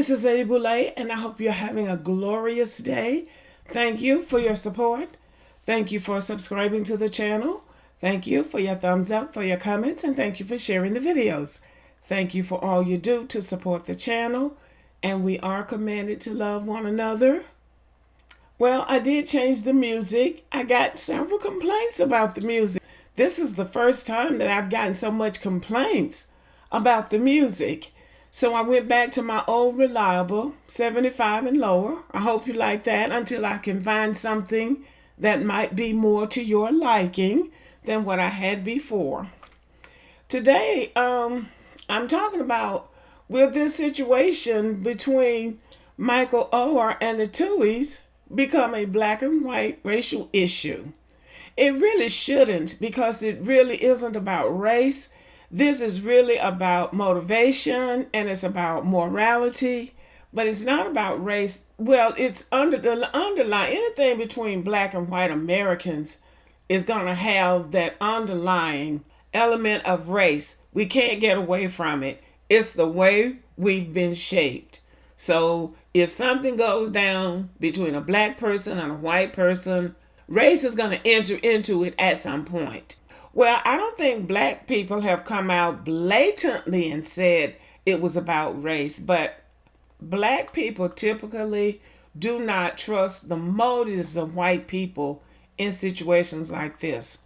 This is Lady Boulay, and I hope you're having a glorious day. Thank you for your support. Thank you for subscribing to the channel. Thank you for your thumbs up, for your comments, and thank you for sharing the videos. Thank you for all you do to support the channel, and we are commanded to love one another. Well, I did change the music. I got several complaints about the music. This is the first time that I've gotten so much complaints about the music. So I went back to my old reliable 75 and lower. I hope you like that until I can find something that might be more to your liking than what I had before. Today, I'm talking about, will this situation between Michael Oher and the Tuohys become a black and white racial issue? It really shouldn't, because it really isn't about race. This is really about motivation, and it's about morality, but it's not about race. Well, it's under the underlying, anything between black and white Americans is going to have that underlying element of race. We can't get away from it. It's the way we've been shaped. So if something goes down between a black person and a white person, race is going to enter into it at some point. Well, I don't think black people have come out blatantly and said it was about race, but black people typically do not trust the motives of white people in situations like this.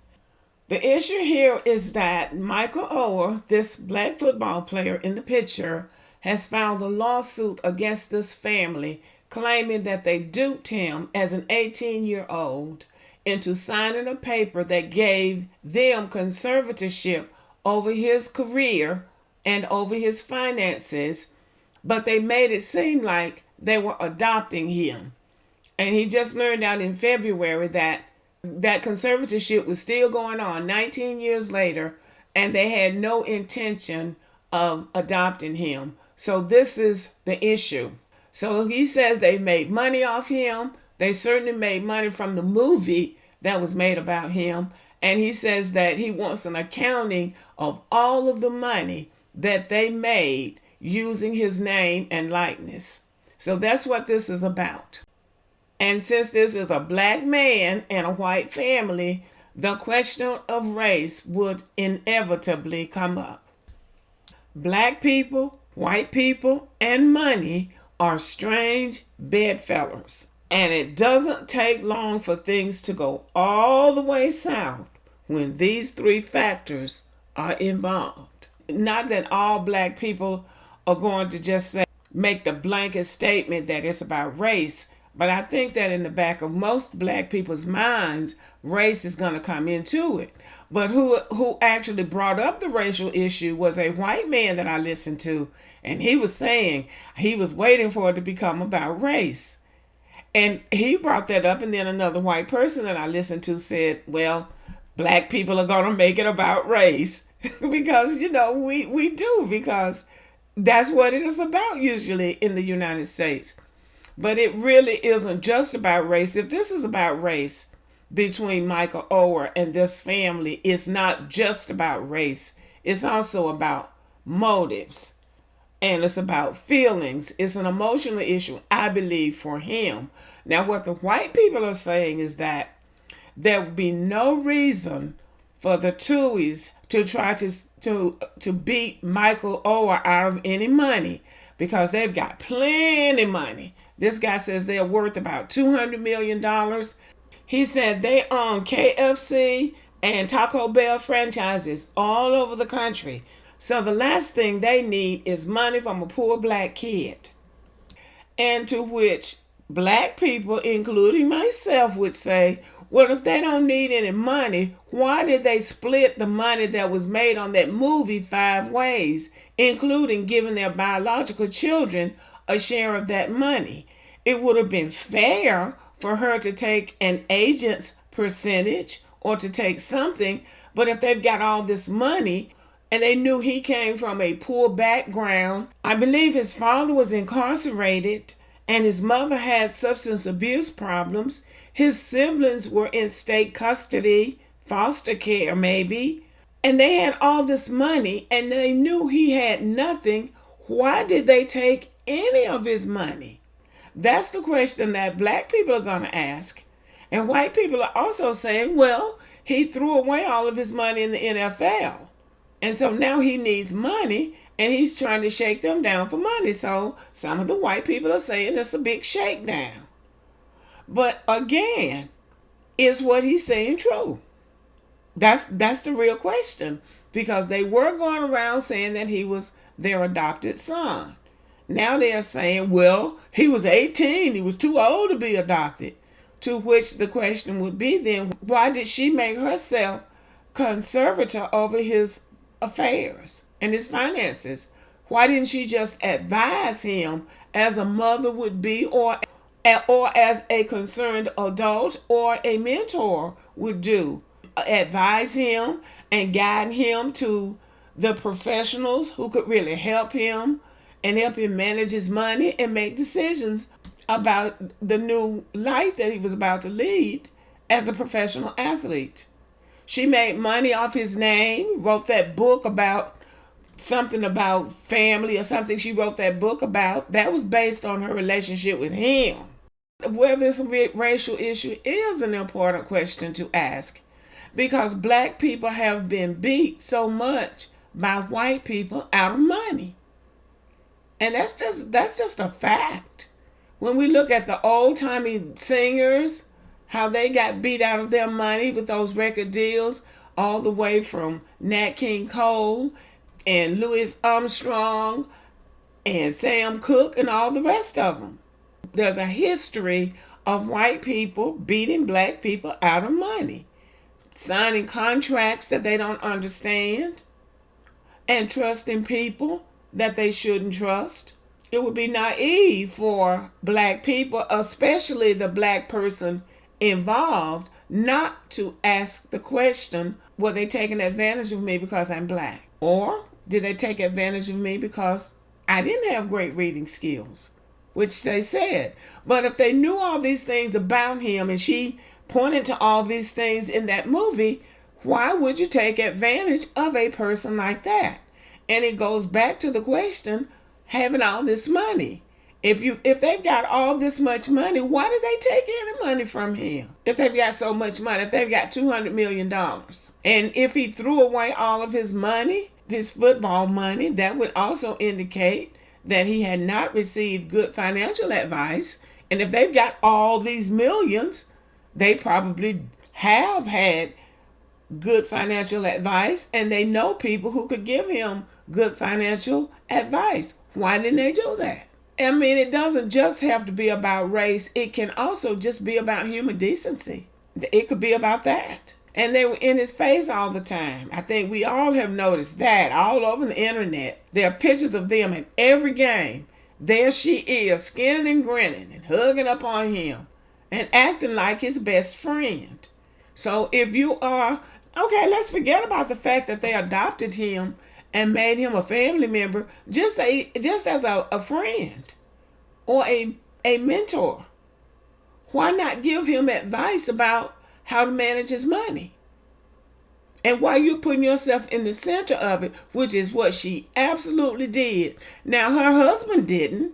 The issue here is that Michael Oher, this black football player in the picture, has filed a lawsuit against this family, claiming that they duped him as an 18-year-old into signing a paper that gave them conservatorship over his career and over his finances, but they made it seem like they were adopting him. And he just learned out in February that that conservatorship was still going on 19 years later, and they had no intention of adopting him. So this is the issue. So he says they made money off him. They certainly made money from the movie that was made about him. And he says that he wants an accounting of all of the money that they made using his name and likeness. So that's what this is about. And since this is a black man and a white family, the question of race would inevitably come up. Black people, white people, and money are strange bedfellows. And it doesn't take long for things to go all the way south when these three factors are involved. Not that all black people are going to just make the blanket statement that it's about race, but I think that in the back of most black people's minds, race is going to come into it. But who actually brought up the racial issue was a white man that I listened to, and he was saying he was waiting for it to become about race. And he brought that up, and then another white person that I listened to said, well, black people are going to make it about race. Because, we do, because that's what it is about usually in the United States. But it really isn't just about race. If this is about race between Michael Oher and this family, it's not just about race. It's also about motives. And it's about feelings. It's an emotional issue, I believe, for him. Now, what the white people are saying is that there would be no reason for the Tuohys to try to beat Michael Oher out of any money, because they've got plenty of money. This guy says they're worth about $200 million. He said they own KFC and Taco Bell franchises all over the country. So the last thing they need is money from a poor black kid. And to which black people, including myself, would say, well, if they don't need any money, why did they split the money that was made on that movie 5 ways, including giving their biological children a share of that money? It would have been fair for her to take an agent's percentage or to take something, but if they've got all this money, and they knew he came from a poor background. I believe his father was incarcerated and his mother had substance abuse problems. His siblings were in state custody, foster care maybe, and they had all this money and they knew he had nothing. Why did they take any of his money? That's the question that black people are going to ask. And white people are also saying, well, he threw away all of his money in the NFL. And so now he needs money, and he's trying to shake them down for money. So some of the white people are saying it's a big shakedown. But again, is what he's saying true? That's the real question, because they were going around saying that he was their adopted son. Now they're saying, well, he was 18, he was too old to be adopted. To which the question would be then, why did she make herself conservator over his affairs and his finances? Why didn't she just advise him as a mother would be, or as a concerned adult or a mentor would do? Advise him and guide him to the professionals who could really help him and help him manage his money and make decisions about the new life that he was about to lead as a professional athlete. She made money off his name, wrote that book about something about family or something she wrote that book about. That was based on her relationship with him. Whether this racial issue is an important question to ask, because black people have been beat so much by white people out of money. And that's just a fact. When we look at the old-timey singers, how they got beat out of their money with those record deals, all the way from Nat King Cole and Louis Armstrong and Sam Cooke and all the rest of them. There's a history of white people beating black people out of money, signing contracts that they don't understand, and trusting people that they shouldn't trust. It would be naive for black people, especially the black person involved, not to ask the question, were they taking advantage of me because I'm black? Or did they take advantage of me because I didn't have great reading skills, which they said. But if they knew all these things about him, and she pointed to all these things in that movie, why would you take advantage of a person like that? And it goes back to the question, having all this money. If they've got all this much money, why did they take any money from him? If they've got so much money, if they've got $200 million. And if he threw away all of his money, his football money, that would also indicate that he had not received good financial advice. And if they've got all these millions, they probably have had good financial advice, and they know people who could give him good financial advice. Why didn't they do that? I mean, it doesn't just have to be about race. It can also just be about human decency. It could be about that. And they were in his face all the time. I think we all have noticed that all over the internet. There are pictures of them in every game. There she is, skinning and grinning and hugging up on him and acting like his best friend. So if you are, okay, let's forget about the fact that they adopted him and made him a family member, just as a friend or a mentor. Why not give him advice about how to manage his money? And why you're putting yourself in the center of it, which is what she absolutely did. Now, her husband didn't.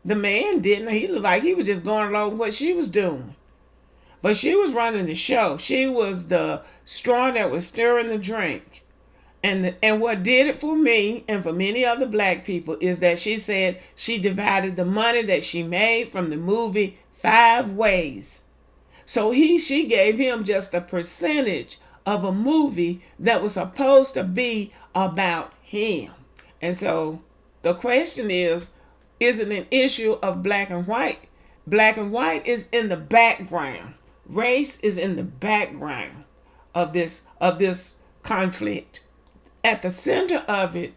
The man didn't. He looked like he was just going along with what she was doing. But she was running the show. She was the straw that was stirring the drink. And what did it for me and for many other black people is that she said she divided the money that she made from the movie 5 ways. So she gave him just a percentage of a movie that was supposed to be about him. And so the question is it an issue of black and white? Black and white is in the background. Race is in the background of this conflict. At the center of it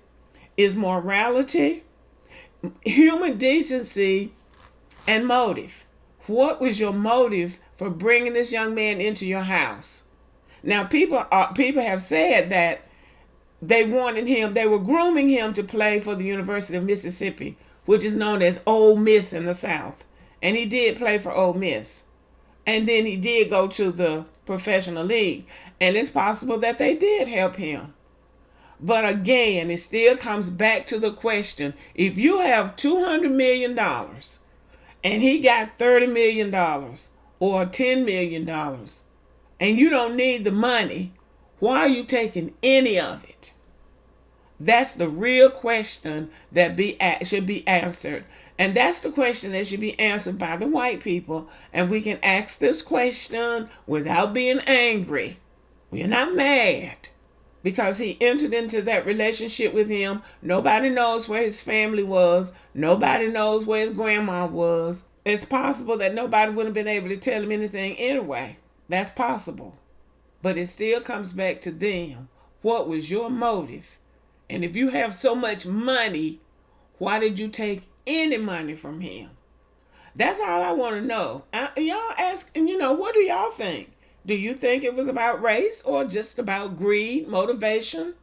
is morality, human decency, and motive. What was your motive for bringing this young man into your house? Now, people have said that they were grooming him to play for the University of Mississippi, which is known as Ole Miss in the South. And he did play for Ole Miss. And then he did go to the professional league. And it's possible that they did help him. But again, it still comes back to the question, if you have $200 million and he got $30 million or $10 million and you don't need the money, why are you taking any of it? That's the real question that should be answered. And that's the question that should be answered by the white people. And we can ask this question without being angry. We're not mad because he entered into that relationship with him. Nobody knows where his family was. Nobody knows where his grandma was. It's possible that nobody would have been able to tell him anything anyway. That's possible. But it still comes back to them. What was your motive? And if you have so much money, why did you take any money from him? That's all I want to know. Y'all ask, what do y'all think? Do you think it was about race or just about greed, motivation?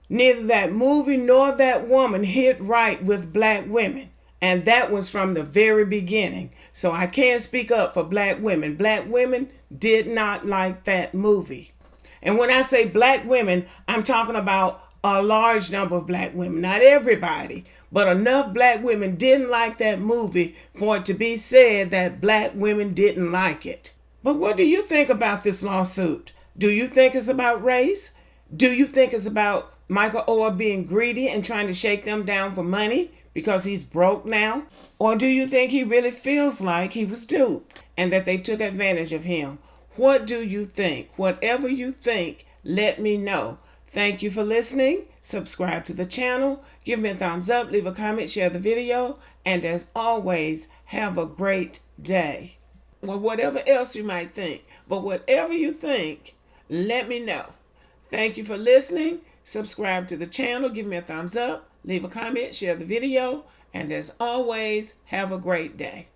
Neither that movie nor that woman hit right with black women. And that was from the very beginning. So I can't speak up for black women. Black women did not like that movie. And when I say black women, I'm talking about a large number of black women. Not everybody, but enough black women didn't like that movie for it to be said that black women didn't like it. But what do you think about this lawsuit? Do you think it's about race? Do you think it's about Michael Oher being greedy and trying to shake them down for money because he's broke now? Or do you think he really feels like he was duped and that they took advantage of him? What do you think? Whatever you think, let me know. Thank you for listening. Subscribe to the channel. Give me a thumbs up. Leave a comment. Share the video. And as always, have a great day. Or whatever else you might think. But whatever you think, let me know. Thank you for listening. Subscribe to the channel. Give me a thumbs up. Leave a comment. Share the video. And as always, have a great day.